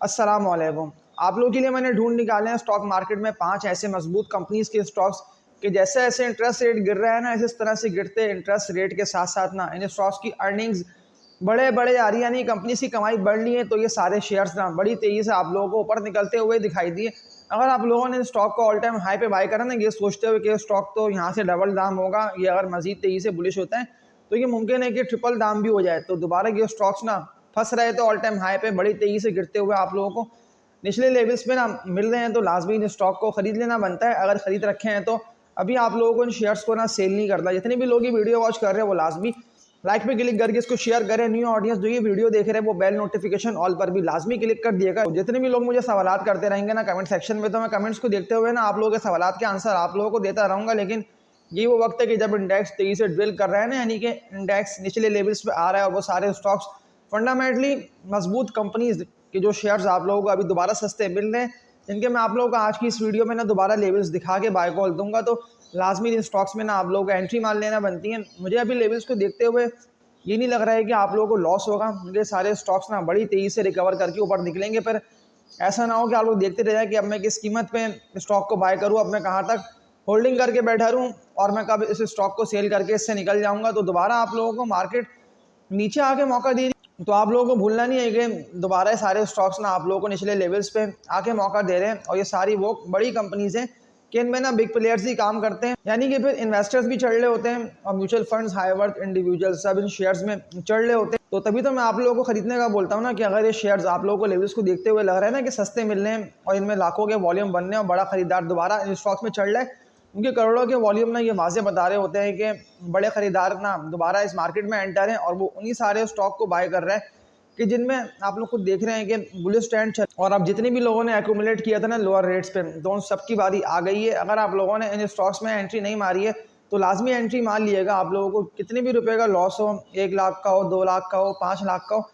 अस्सलाम वालेकुम। आप लोगों के लिए मैंने ढूंढ निकाले हैं स्टॉक मार्केट में 5 ऐसे मजबूत कंपनीज के स्टॉक्स कि जैसे जैसे इंटरेस्ट रेट गिर रहा है ना, इस तरह से गिरते इंटरेस्ट रेट के साथ साथ ना इन स्टॉक्स की अर्निंग्स बड़े बड़े आ रही है, यानी कंपनीज की कमाई बढ़ रही है। तो ये सारे शेयर्स ना बड़ी तेजी से आप लोगों को ऊपर निकलते हुए दिखाई दिए। अगर आप लोगों ने स्टॉक को ऑल टाइम हाई पे बाय करा ना, ये सोचते हुए कि स्टॉक तो यहाँ से डबल दाम होगा, ये अगर मजीद तेजी से बुलिश होता है तो ये मुमकिन है कि ट्रिपल दाम भी हो जाए। तो दोबारा ये स्टॉक्स ना फंस रहे थे ऑल टाइम हाई पे बड़ी तेजी से गिरते हुए आप लोगों को निचले लेवल्स पे ना मिल रहे हैं, तो लाजमी इन स्टॉक को खरीद लेना बनता है। अगर खरीद रखे हैं तो अभी आप लोगों को इन शेयर्स को ना सेल नहीं करना। जितने भी लोग ये वीडियो वॉच कर रहे हैं वो लाजमी लाइक पे क्लिक करके इसको शेयर करें। न्यू ऑडियंस जो ये वीडियो देख रहे हैं वो बेल नोटिफिकेशन ऑल पर भी लाजमी क्लिक कर दिएगा। जितने भी लोग मुझे सवालात करते रहेंगे ना कमेंट सेक्शन में, तो मैं कमेंट्स को देखते हुए ना आप लोगों के सवालात के आंसर आप लोगों को देता रहूँगा। लेकिन ये वो वक्त है कि जब इंडेक्स तेजी से ड्रिल कर रहा है ना, यानी कि इंडेक्स निचले लेवल्स पे आ रहा है और वो सारे स्टॉक्स फंडामेंटली मजबूत कंपनीज के जो शेयर्स आप लोगों को अभी दोबारा सस्ते मिल रहे हैं, इनके मैं आप लोगों को आज की इस वीडियो में ना दोबारा लेवल्स दिखा के बाय कॉल दूंगा। तो लाजमी इन स्टॉक्स में ना आप लोगों को एंट्री मार लेना बनती है। मुझे अभी लेवल्स को देखते हुए ये नहीं लग रहा है कि आप लोगों को लॉस होगा। मुझे सारे स्टॉक्स ना बड़ी तेजी से रिकवर करके ऊपर निकलेंगे। पर ऐसा ना हो कि आप लोग देखते रह जाए कि अब मैं किस कीमत पे स्टॉक को बाय करूं, अब मैं कहां तक होल्डिंग करके बैठा रहूं और मैं कब इस स्टॉक को सेल करके इससे निकल जाऊंगा। तो दोबारा आप लोगों को मार्केट नीचे आके मौका दे रही, तो आप लोगों को भूलना नहीं है कि दोबारा सारे स्टॉक्स ना आप लोगों को निचले लेवल्स पे आके मौका दे रहे हैं। और ये सारी वो बड़ी कंपनीज हैं कि इनमें ना बिग प्लेयर्स ही काम करते हैं, यानी कि फिर इन्वेस्टर्स भी चढ़ रहे होते हैं और mutual funds, high worth individual सब इन शेयर्स में चढ़ रहे होते हैं। तो तभी तो मैं आप लोगों को खरीदने का बोलता हूँ ना कि अगर ये शेयर्स आप लोगों को लेवल्स को देखते हुए लग रहा है ना कि सस्ते मिल रहे हैं और इनमें लाखों के वॉल्यूम बनने और बड़ा खरीदार दोबारा इन स्टॉक्स में चढ़ रहा है, उनके करोड़ों के वॉल्यूम ना ये वाजे बता रहे होते हैं कि बड़े खरीदार ना दोबारा इस मार्केट में एंटर हैं और वो उन्हीं सारे स्टॉक को बाय कर रहे हैं कि जिनमें आप लोग खुद देख रहे हैं कि बुलिश ट्रेंड चल। और अब जितने भी लोगों ने एक्यूमुलेट किया था ना लोअर रेट्स पे, तो उन सबकी बारी आ गई है। अगर आप लोगों ने इन स्टॉक्स में एंट्री नहीं मारी है तो लाजमी एंट्री मार लिएगा। आप लोगों को कितने भी रुपए का लॉस हो, 1 लाख का हो, 2 लाख का हो, 5 लाख का हो,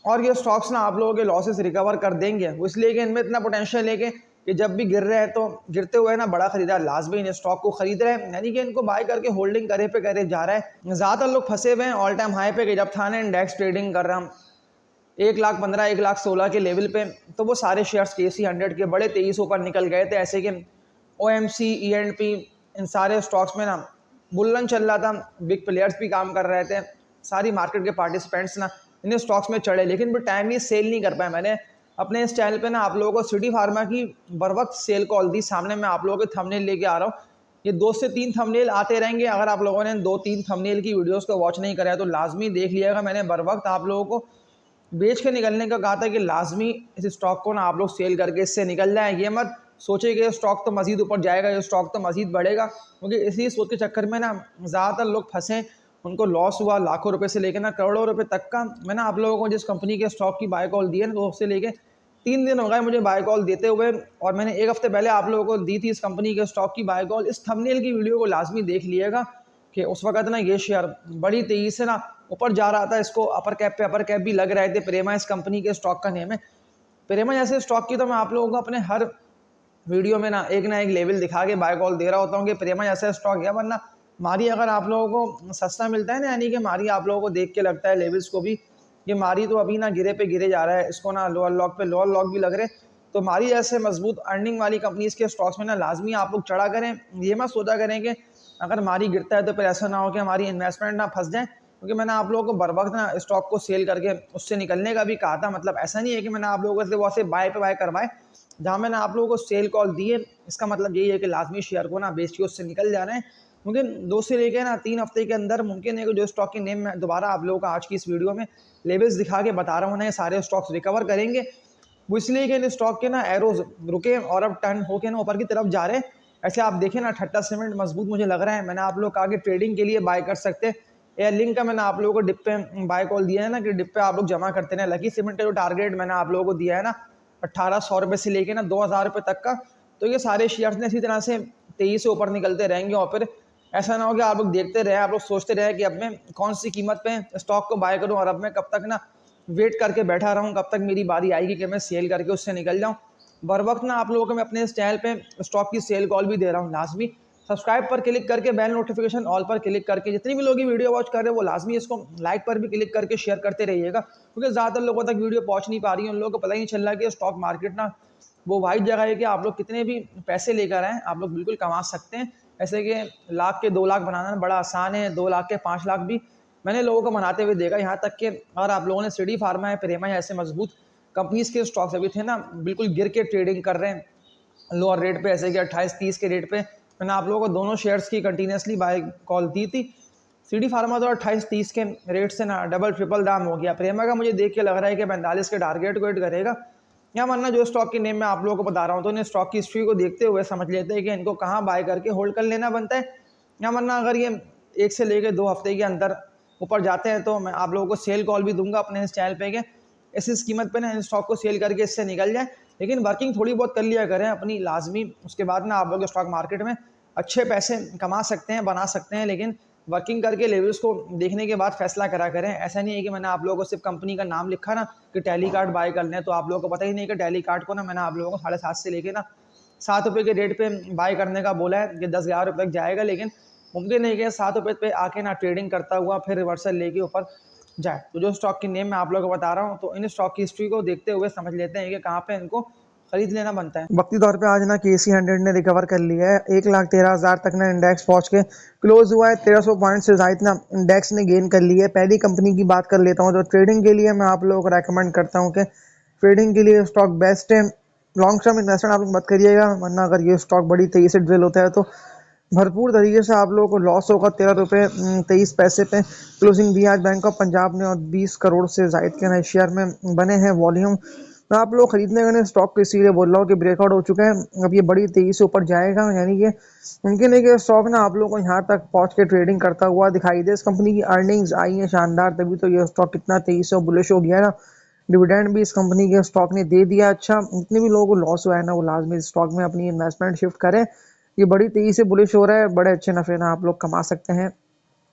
और ये स्टॉक्स ना आप लोगों के लॉसेस रिकवर कर देंगे। वो इसलिए कि इनमें इतना पोटेंशियल है कि जब भी गिर रहे हैं तो गिरते हुए ना बड़ा खरीदार लाजमी इन स्टॉक को खरीद रहे हैं, यानी कि इनको बाय करके होल्डिंग करे पे करे जा रहा है। ज़्यादातर लोग फंसे हुए हैं ऑल टाइम हाई पे कि जब था ना इंडेक्स ट्रेडिंग कर रहा 1,15,000 1,16,000 के लेवल पे, तो वो सारे शेयर्स KC 100 के बड़े तेजी से ऊपर निकल गए थे। ऐसे कि OMC, E&P, इन सारे स्टॉक्स में ना बुल्लन चल रहा था, बिग प्लेयर्स भी काम कर रहे थे, सारी मार्केट के पार्टिसिपेंट्स ना इन स्टॉक्स में चढ़े, लेकिन फिर टाइमली सेल नहीं कर पाए। मैंने अपने इस चैनल पे ना आप लोगों को सिटी फार्मा की बर वक्त सेल कॉल दी। सामने मैं आप लोगों के थंबनेल लेके आ रहा हूँ, ये 2 से 3 थंबनेल आते रहेंगे। अगर आप लोगों ने 2-3 थंबनेल की वीडियोस को वॉच नहीं करा है तो लाजमी देख लिएगा। मैंने बर वक्त आप लोगों को बेच के निकलने का कहा था कि लाजमी इस स्टॉक को ना आप लोग सेल करके इससे निकल जाएं। ये मत सोचे कि स्टॉक तो मजीद ऊपर जाएगा, ये स्टॉक तो मजीद बढ़ेगा, क्योंकि इसी सोच के चक्कर में ना ज़्यादातर लोग फंसे, उनको लॉस हुआ लाखों रुपए से लेकर ना करोड़ों रुपए तक का। मैंने आप लोगों को जिस कंपनी के स्टॉक की बाय कॉल दी है ना, तो उससे लेके 3 दिन हो गए मुझे बाय कॉल देते हुए, और मैंने 1 हफ्ते पहले आप लोगों को दी थी इस कंपनी के स्टॉक की बाय कॉल। इस थंबनेल की वीडियो को लाजमी देख लिएगा कि उस वक्त ना ये शेयर बड़ी तेजी से ना ऊपर जा रहा था, इसको अपर कैप भी लग रहे थे। प्रेमा इस कंपनी के स्टॉक का नेम है। प्रेमा जैसे स्टॉक की तो मैं आप लोगों को अपने हर वीडियो में ना एक लेवल दिखा के बाय कॉल दे रहा होता हूँ कि प्रेमा जैसा स्टॉक है। वरना मारी अगर आप लोगों को सस्ता मिलता है ना, यानी कि मारी आप लोगों को देख के लगता है लेवल्स को भी कि मारी तो अभी ना गिरे पे गिरे जा रहा है, इसको ना लोअर लॉक पे लोअर लॉक भी लग रहे, तो मारी जैसे मजबूत अर्निंग वाली कंपनीज के स्टॉक्स में ना लाजमी आप लोग चढ़ा करें। ये मत सोचा करें कि अगर मारी गिरता है तो फिर ऐसा ना हो कि हमारी इन्वेस्टमेंट ना फंस जाए, क्योंकि मैंने आप लोगों को बर वक्त ना स्टॉक को सेल करके उससे निकलने का भी कहा था। मतलब ऐसा नहीं है कि मैंने आप लोगों से वैसे बाय पे बाय करवाए। जहाँ मैंने आप लोगों को सेल कॉल दी है, इसका मतलब यही है कि लाजमी शेयर को ना बेच के उससे निकल जाना है। मुमकिन 2 से लेकर ना 3 हफ्ते के अंदर मुमकिन है कि जो स्टॉक के नेम मैं दोबारा आप लोगों को आज की इस वीडियो में लेवल्स दिखा के बता रहा हूँ ना, ये सारे स्टॉक्स रिकवर करेंगे। वो इसलिए कि इन स्टॉक के ना एरोज रुके और अब टर्न होके ना ऊपर की तरफ जा रहे हैं। ऐसे आप देखें ना, ठट्टा सीमेंट मजबूत मुझे लग रहा है। मैंने आप लोग कहा कि ट्रेडिंग के लिए बाय कर सकते हैं। एयर लिंक का मैंने आप लोगों को डिप पे बाय कॉल दिया है ना कि डिप पे आप लोग जमा करते हैं। लकी सीमेंट का जो टारगेट मैंने आप लोगों को दिया है ना 1800 रुपये से लेके ना 2000 रुपये तक का, तो ये सारे शेयर्स ने इसी तरह से तेजी से ऊपर निकलते रहेंगे। और फिर ऐसा ना हो कि आप लोग देखते रहे, आप लोग सोचते रहे कि अब मैं कौन सी कीमत पे स्टॉक को बाय करूं और अब मैं कब तक ना वेट करके बैठा रहूं, कब तक मेरी बारी आएगी कि मैं सेल करके उससे निकल जाऊं। बर वक्त ना आप लोगों को मैं अपने इस चैनल पे स्टॉक की सेल कॉल भी दे रहा हूँ। लाजमी सब्सक्राइब पर क्लिक करके बेल नोटिफिकेशन ऑल पर क्लिक करके जितनी भी लोग ये वीडियो वॉच कर रहे हैं वो लाजमी इसको लाइक पर भी क्लिक करके शेयर करते रहिएगा, क्योंकि ज़्यादातर लोगों तक वीडियो पहुंच नहीं पा रही है। उन लोगों को पता ही नहीं चल रहा है कि स्टॉक मार्केट ना वो वाइड जगह है कि आप लोग कितने भी पैसे लेकर आएँ आप लोग बिल्कुल कमा सकते हैं। ऐसे कि लाख के 2 लाख बनाना बड़ा आसान है, 2 लाख के 5 लाख भी मैंने लोगों को बनाते हुए देखा। यहाँ तक कि अगर आप लोगों ने सीडी फार्मा है, प्रेमा है, ऐसे मजबूत कंपनीज के स्टॉक्स अभी थे ना बिल्कुल गिर के ट्रेडिंग कर रहे हैं लोअर रेट पे, ऐसे कि 28-30 के रेट पे मैंने आप लोगों को दोनों शेयर्स की कंटिन्यूसली बाय कॉल दी थी। सीडी फार्मा तो 28-30 के रेट से ना डबल ट्रिपल दाम हो गया। प्रेमा का मुझे देख के लग रहा है कि 45 के टारगेट को हिट करेगा। या वरना जो स्टॉक की नेम मैं आप लोगों को बता रहा हूँ तो इन्हें स्टॉक की हिस्ट्री को देखते हुए समझ लेते हैं कि इनको कहाँ बाय करके होल्ड कर लेना बनता है। या वरना अगर ये 1 से लेकर 2 हफ्ते के अंदर ऊपर जाते हैं तो मैं आप लोगों को सेल कॉल भी दूंगा अपने इस चैनल पे के इस कीमत पे ना इन स्टॉक को सेल करके इससे निकल जाए। लेकिन वर्किंग थोड़ी बहुत कर लिया करें अपनी लाजमी, उसके बाद ना आप लोग स्टॉक मार्केट में अच्छे पैसे कमा सकते हैं, बना सकते हैं। लेकिन वर्किंग करके लेवल्स को देखने के बाद फैसला करा करें। ऐसा नहीं है कि मैंने आप लोगों को सिर्फ कंपनी का नाम लिखा ना कि टैली कार्ड बाय कर लें, तो आप लोगों को पता ही नहीं कि टैली कार्ड को ना मैंने आप लोगों को 7.5 से लेके ना 7 रुपये के रेट पे बाय करने का बोला है कि 10-11 रुपये तक जाएगा। लेकिन मुमकिन नहीं कि 7 रुपये पे आके ना ट्रेडिंग करता हुआ फिर रिवर्सल लेके ऊपर जाए। तो जो स्टॉक की नेम मैं आप लोगों को बता रहा हूँ तो इन स्टॉक की हिस्ट्री को देखते हुए समझ लेते हैं कि कहाँ पे इनको खरीद लेना बनता है। वक्ती तौर पे आज ना KC 100 ने रिकवर कर लिया है, 1,13,000 तक ना इंडेक्स पहुंच के क्लोज हुआ है। 1300 पॉइंट से ज्यादा ना इंडेक्स ने गेन कर लिया है। पहली कंपनी की बात कर लेता हूँ जो ट्रेडिंग के लिए मैं आप लोगों को रेकमेंड करता हूँ कि ट्रेडिंग के लिए स्टॉक बेस्ट है। लॉन्ग टर्म इन्वेस्टमेंट आप लोग मत करिएगा, वरना अगर ये स्टॉक बड़ी तेजी से ड्रिल होता है तो भरपूर तरीके से आप लोगों को लॉस होगा। 13 रुपये 23 पैसे पे क्लोजिंग दी आज बैंक ऑफ पंजाब ने और 20 करोड़ से जायद के नए शेयर में बने हैं वॉल्यूम। मैं आप लोग खरीदने का स्टॉक को इसीलिए बोल रहा हूँ कि ब्रेकआउट हो चुका है, अब ये बड़ी तेजी से ऊपर जाएगा। यानी कि मुमकिन है कि स्टॉक ना आप लोगों को यहाँ तक पहुँच के ट्रेडिंग करता हुआ दिखाई दे। इस कंपनी की अर्निंग्स आई है शानदार, तभी तो ये स्टॉक कितना तेजी से बुलिश हो गया है ना। डिविडेंड भी इस कंपनी के स्टॉक ने दे दिया। अच्छा, जितने भी लोगों को लॉस हुआ है ना वो लाजमी स्टॉक में अपनी इन्वेस्टमेंट शिफ्ट करें। ये बड़ी तेजी से बुलिश हो रहा है, बड़े अच्छे नफे ना आप लोग कमा सकते हैं।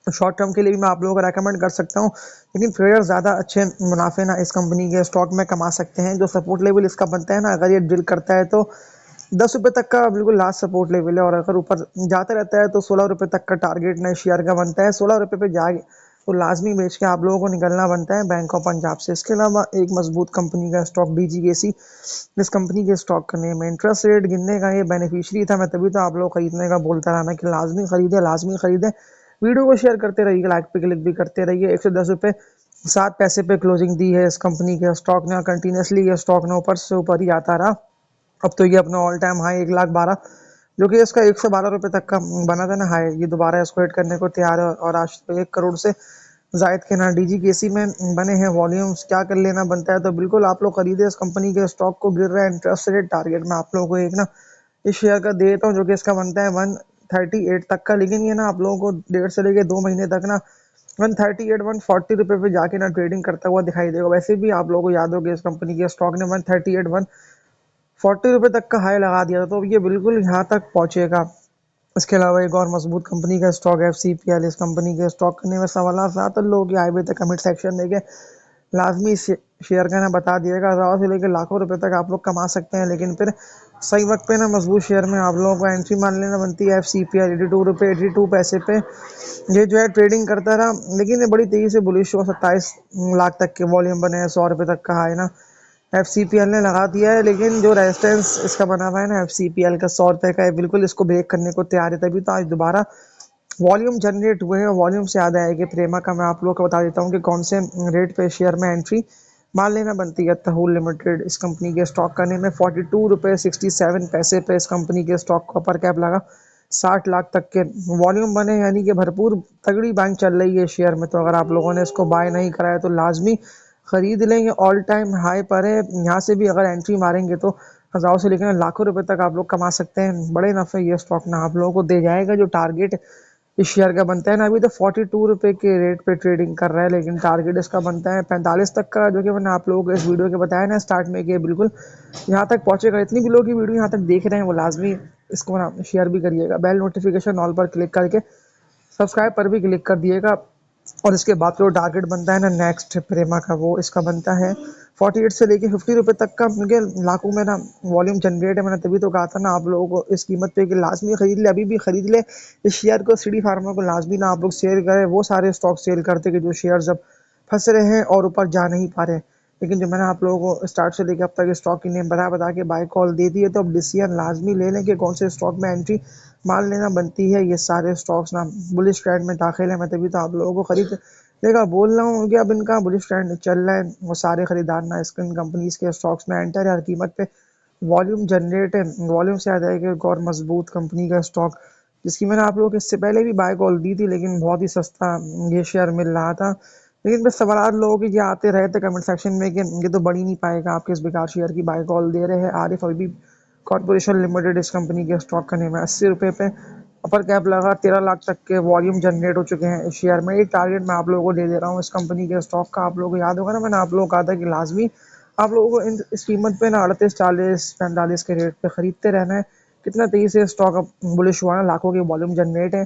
शॉर्ट टर्म के लिए भी मैं आप लोगों को रेकमेंड कर सकता हूँ, लेकिन ट्रेडर ज़्यादा अच्छे मुनाफे ना इस कंपनी के स्टॉक में कमा सकते हैं। जो सपोर्ट लेवल इसका बनता है ना, अगर ये ड्रिल करता है तो 10 रुपये तक का बिल्कुल लास्ट सपोर्ट लेवल है, और अगर ऊपर जाता रहता है तो 16 रुपये तक का टारगेट नए शेयर का बनता है। 16 रुपये पे जाए तो लाजमी बेच के आप लोगों को निकलना बनता है बैंक ऑफ पंजाब से। इसके अलावा एक मजबूत कंपनी का स्टॉक DGKC, इस कंपनी के स्टॉक का नेम है। इंटरेस्ट रेट गिरने का ये बेनिफिशियरी था, मैं तभी तो आप लोग खरीदने का बोलता रहा ना कि लाजमी खरीदे लाजमी खरीदे। वीडियो को शेयर करते रहिए, लाइक पे क्लिक भी करते रहिए। 110 रुपये 7 पैसे पे क्लोजिंग दी है इस कंपनी के स्टॉक ने। कंटिन्यूसली ये स्टॉक ने ऊपर से ऊपर ही आता रहा। अब तो ये अपना ऑल टाइम हाई 1,12,000 जो कि इसका 112 रुपये तक का बना था ना हाई, ये दोबारा इसको हिट करने को तैयार है। और आज तो 1 करोड़ से जायद के ना DGKC में बने हैं वॉल्यूम्स। क्या कर लेना बनता है, तो बिल्कुल आप लोग खरीदे इस कंपनी के स्टॉक को। गिर रहा है इंटरेस्ट रेट, टारगेट में आप लोगों को एक ना इस शेयर का दे देता हूँ जो कि इसका बनता है 138 तक का। लेकिन ये ना आप लोगों को 1.5 से लेके 2 महीने तक ना 138 140 रुपये पे जाके ना ट्रेडिंग करता हुआ दिखाई देगा। वैसे भी आप लोगों को याद होगा इस कंपनी के स्टॉक ने 138 140 रुपये तक का हाई लगा दिया था, तो ये बिल्कुल यहाँ तक पहुंचेगा। इसके अलावा एक और मजबूत कंपनी का स्टॉक है FCPL। इस कंपनी के स्टॉक करने में सवाल ज़्यादातर लोग हाईवे तक कमेंट सेक्शन देके लाजमी शेयर का ना बता दिएगा। 1000 से लेकर लाखों रुपए तक आप लोग कमा सकते हैं, लेकिन फिर सही वक्त पे ना मजबूत शेयर में आप लोगों को एंट्री मान लेना बनती है। FCPL 82 रुपये 82 पैसे पे ये जो है ट्रेडिंग करता रहा, लेकिन ये बड़ी तेजी से बुलिश हुआ। 27 लाख तक के वॉल्यूम बने हैं, 100 रुपये तक का हाई ना FCPL ने लगा दिया है। लेकिन जो रेजिस्टेंस इसका बना हुआ है ना FCPL का 100 रुपये का है, बिल्कुल इसको ब्रेक करने को तैयार है। तभी तो आज दोबारा वॉल्यूम जनरेट हुए हैं। वॉल्यूम से याद आया कि प्रेमा का मैं आप लोग को बता देता हूँ कि कौन से रेट पे शेयर में एंट्री मान लेना बनती है। तहूल लिमिटेड इस कंपनी के स्टॉक का नेम है। 42 रुपये 67 पैसे पे इस कंपनी के स्टॉक का अपर कैप लगा। 60 लाख तक के वॉल्यूम बने, यानी कि भरपूर तगड़ी बैंक चल रही है शेयर में। तो अगर आप लोगों ने इसको बाय नहीं कराया तो लाजमी खरीद लेंगे, ऑल टाइम हाई पर है। यहाँ से भी अगर एंट्री मारेंगे तो हज़ारों से लेकर लाखों रुपए तक आप लोग कमा सकते हैं। बड़े नफे ये स्टॉक ना आप लोगों को दे जाएगा। जो टारगेट इस शेयर का बनता है ना, अभी तो 42 रुपये के रेट पे ट्रेडिंग कर रहा है, लेकिन टारगेट इसका बनता है 45 तक का, जो कि मैंने आप लोगों को इस वीडियो के बताया ना स्टार्ट में कि बिल्कुल यहाँ तक पहुंचेगा। इतनी भी लोग की वीडियो यहाँ तक देख रहे हैं वो लाजमी इसको ना शेयर भी करिएगा। बेल नोटिफिकेशन ऑल पर क्लिक करके सब्सक्राइब पर भी क्लिक कर दिएगा। और इसके बाद जो टारगेट बनता है ना नेक्स्ट प्रेमा का, वो इसका बनता है 48 से लेके 50 रुपये तक का। मुझे लाखों में ना वॉल्यूम जनरेट है, मैंने तभी तो कहा था ना आप लोगों को इस कीमत पे कि लाजमी खरीद ले, अभी भी खरीद ले इस शेयर को। सीडी फार्मा को लाजमी ना आप लोग शेयर करें, वो सारे स्टॉक सेल करते कि जो शेयर अब फंस रहे हैं और ऊपर जा नहीं पा रहे। लेकिन जो मैंने आप लोगों को स्टार्ट से लेकर अब तक स्टॉक की नेम बता बता के बाय कॉल दे दी है, तो अब डिसीजन लाजमी ले लें कि कौन से स्टॉक में एंट्री मान लेना बनती है। ये सारे स्टॉक्स ना बुलिश ट्रेंड में दाखिल है, मैं तभी तो आप लोगों को खरीद देखा बोल रहा हूँ कि अब इनका बुलिश ट्रेंड चल रहा है। वो सारे खरीदार ना इन कंपनीज के स्टॉक्स में एंटर है हर कीमत पे। वॉल्यूम जनरेट है, वॉल्यूम से आ जाएगा एक और मजबूत कंपनी का स्टॉक, जिसकी मैंने आप लोगों को इससे पहले भी बाय कॉल दी थी, लेकिन बहुत ही सस्ता ये शेयर मिल रहा था। लेकिन बस सवाल लोगों के ये आते रहे थे कमेंट सेक्शन में कि ये तो बढ़ ही नहीं पाएगा, आपके इस बेकार शेयर की बाय कॉल दे रहे हैं। आरिफ अभी कॉर्पोरेशन लिमिटेड इस कंपनी के स्टॉक का नेम है। 80 रुपये पे अपर कैप लगा, 13 लाख तक के वॉल्यूम जनरेट हो चुके हैं इस शेयर में। एक टारगेट मैं आप लोगों को दे दे रहा हूँ इस कंपनी के स्टॉक का। आप लोगों को याद होगा ना, मैंने आप लोगों को कहा था कि लाजमी आप लोगों को इस कीमत पे ना 38 40 45 के रेट पे खरीदते रहना है। कितना तेजी से स्टॉक अब बुलिश हुआ ना, लाखों के वॉल्यूम जनरेट है।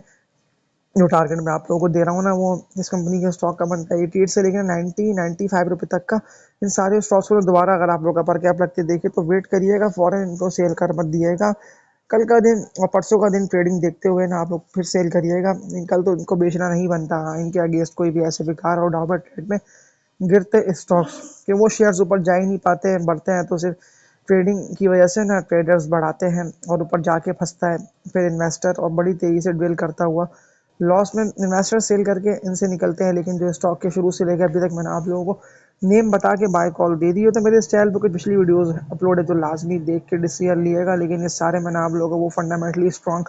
जो टारगेट मैं आप लोगों को दे रहा हूँ ना, वो इस कंपनी के स्टॉक का बनता है 88 से लेकर 90 95 रुपये तक का। इन सारे स्टॉक्स को दोबारा अगर आप लोग अपर कैप रखते देखे तो वेट करिएगा, फॉरन इनको सेल कर मत दिएगा। कल का दिन और परसों का दिन ट्रेडिंग देखते हुए ना आप लोग फिर सेल करिएगा। कल तो इनको बेचना नहीं बनता। इनके अगेंस्ट कोई भी ऐसे बेकार और डाबर ट्रेड में गिरते स्टॉक्स कि वो शेयर्स ऊपर जा ही नहीं पाते हैं, बढ़ते हैं तो सिर्फ ट्रेडिंग की वजह से ना ट्रेडर्स बढ़ाते हैं और ऊपर जाके फंसता है फिर इन्वेस्टर, और बड़ी तेजी से ड्रिल करता हुआ लॉस में इन्वेस्टर सेल करके इनसे निकलते हैं। लेकिन जो स्टॉक के शुरू से लेकर अभी तक मैंने आप लोगों को नेम बता के बाय कॉल दे दी हो, तो मेरे इस चैनल पर कुछ पिछली वीडियोस अपलोड है, तो लाजमी देख के डिसीजन लिएगा। लेकिन ये सारे मैंने आप लोगों को वो फंडामेंटली स्ट्रॉन्ग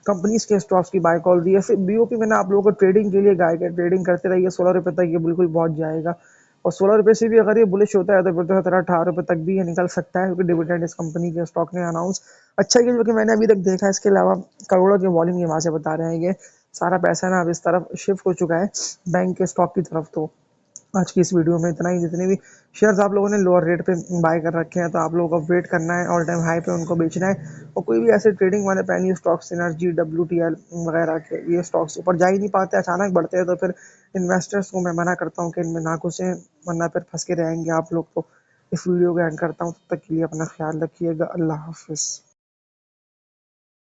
कंपनीज के स्टॉक्स की बाय कॉल दी है। फिर बीओपी मैंने आप लोगों को ट्रेडिंग के लिए गाय के ट्रेडिंग करते रहिए, 16 रुपये तक ये बिल्कुल पहुंच जाएगा। और 16 रुपये से भी अगर ये बुलिश होता है तो फिर तो 17 18 रुपये तक भी ये निकल सकता है, क्योंकि डिविडेंड इस कंपनी के स्टॉक ने अनाउंस अच्छा किया जो कि मैंने अभी तक देखा है। इसके अलावा करोड़ों के वॉल्यूम ये वहाँ से बता रहे हैं। ये सारा पैसा ना अब इस तरफ शिफ्ट हो चुका है बैंक के स्टॉक की तरफ। तो आज की इस वीडियो में इतना ही। जितने भी शेयर्स आप लोगों ने लोअर रेट पे बाय कर रखे हैं, तो आप लोगों को वेट करना है, ऑल टाइम हाई पे उनको बेचना है। और कोई भी ऐसे ट्रेडिंग वाले पैनी स्टॉक्स सिनर्जी WTL वगैरह के ये स्टॉक्स ऊपर जा ही नहीं पाते, अचानक बढ़ते हैं, तो फिर इन्वेस्टर्स को मैं मना करता हूँ कि इनमें ना घुसें, वरना फिर फंस के रहेंगे आप लोग। तो इस वीडियो को एंड करता हूँ, तब तक के लिए अपना ख्याल रखिएगा। अल्लाह हाफिज़।